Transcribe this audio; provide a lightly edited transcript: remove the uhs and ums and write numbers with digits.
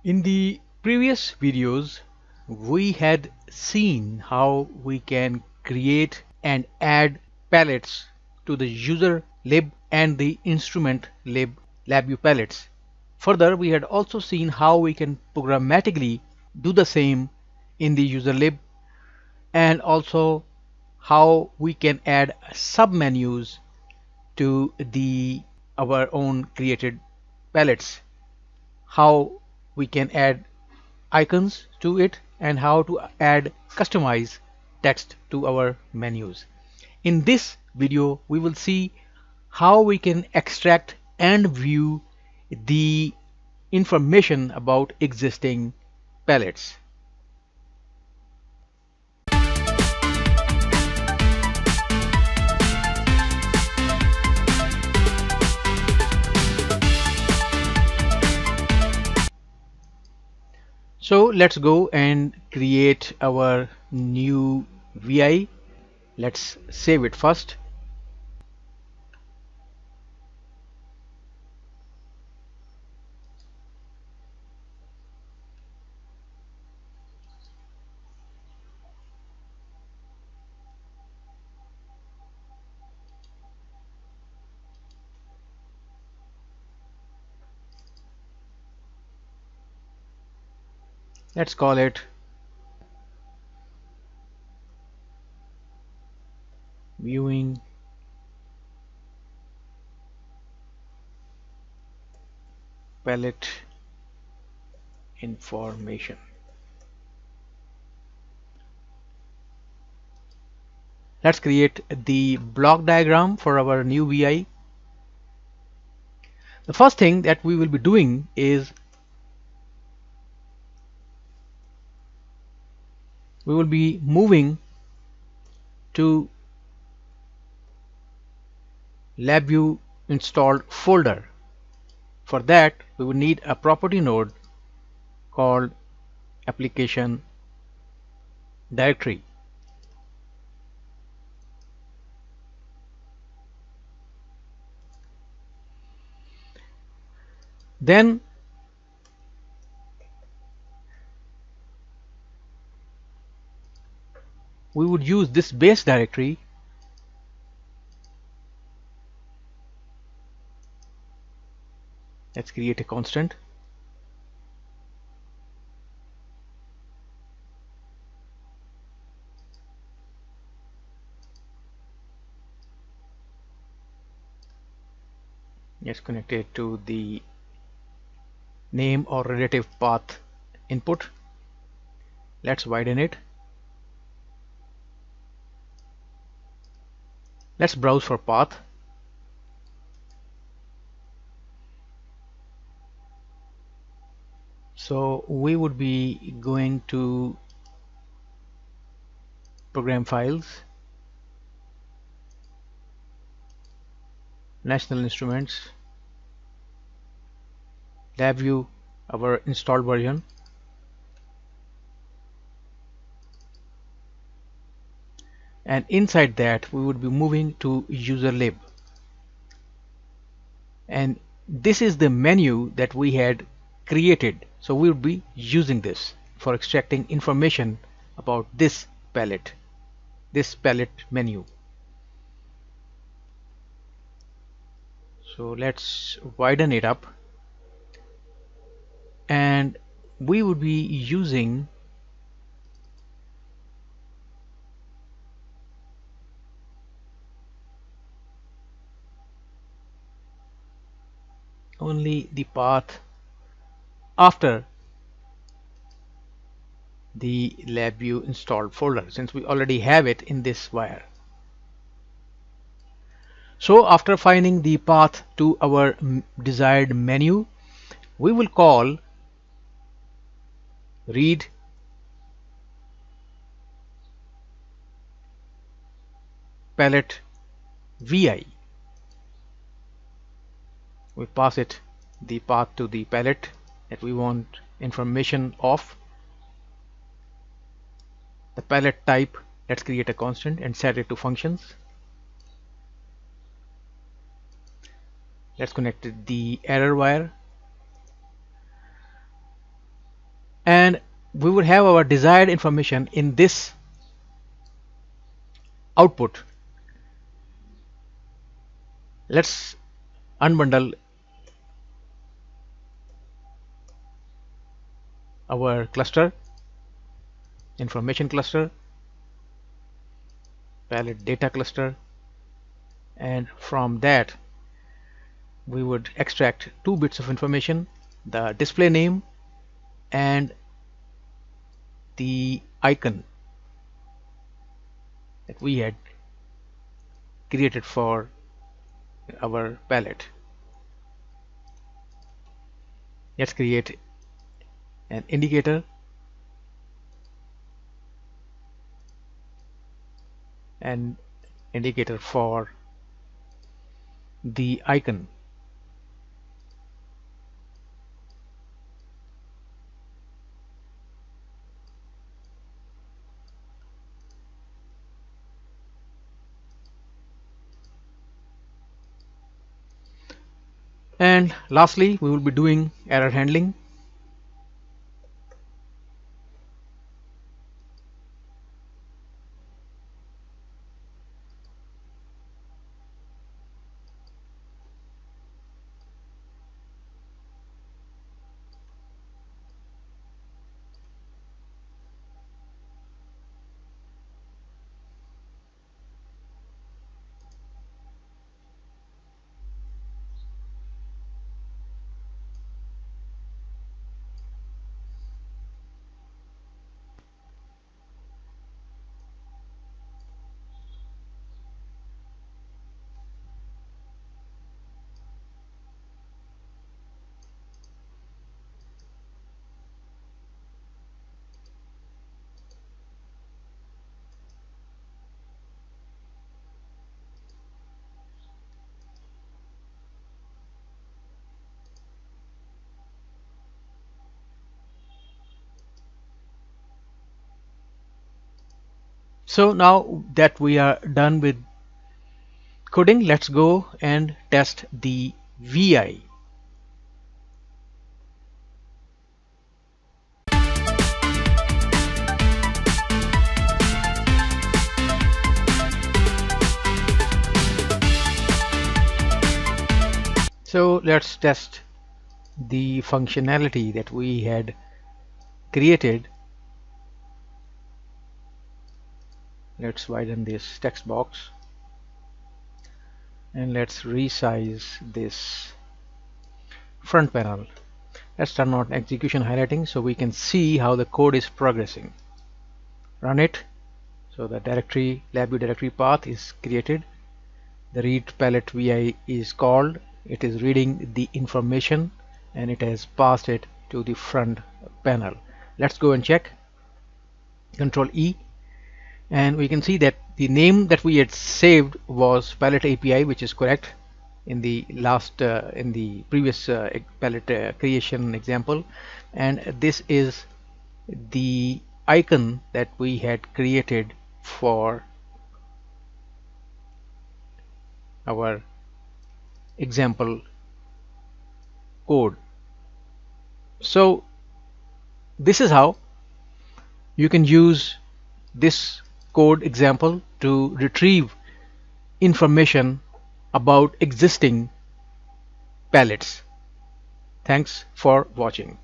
In the previous videos, we had seen how we can create and add palettes to the user lib and the instrument lib LabVIEW palettes. Further, we had also seen how we can programmatically do the same in the user lib, and also how we can add submenus to the our own created palettes, how we can add icons to it, and how to add customize text to our menus. In this video we will see how we can extract and view the information about existing palettes. So let's go and create our new VI. Let's save it first. Let's call it viewing palette information. Let's create the block diagram for our new VI. The first thing that we will be doing is we will be moving to LabVIEW installed folder. For that, we will need a property node called application directory. Then we would use this base directory let's create a constant. Let's connect it to the name or relative path input. Let's widen it. Let's browse for path. So we would be going to program files, national instruments, LabVIEW, our installed version, and inside that we would be moving to user lib, and this is the menu that we had created, so we would be using this for extracting information about this palette menu. So let's widen it up, and we would be using only the path after the LabVIEW installed folder, since we already have it in this wire. So after finding the path to our desired menu, we will call read palette VI. We pass it the path to the palette that we want information of. The palette type, let's create a constant and set it to functions. Let's connect the error wire. and we would have our desired information in this output. Let's unbundle our cluster, information cluster, palette data cluster, and from that we would extract 2 bits of information, the display name and the icon that we had created for our palette. Let's create an indicator and indicator for the icon. And lastly, we will be doing error handling. So now that we are done with coding, let's go and test the VI. So let's test the functionality that we had created. Let's widen this text box and let's resize this front panel. Let's turn on execution highlighting so we can see how the code is progressing. Run it. So the directory, LabVIEW directory path is created. The read palette VI is called. It is reading the information and it has passed it to the front panel. Let's go and check. Control E, and we can see that the name that we had saved was Palette API, which is correct in the last in the previous palette creation example, and this is the icon that we had created for our example code. So this is how you can use this code example to retrieve information about existing palettes. Thanks for watching.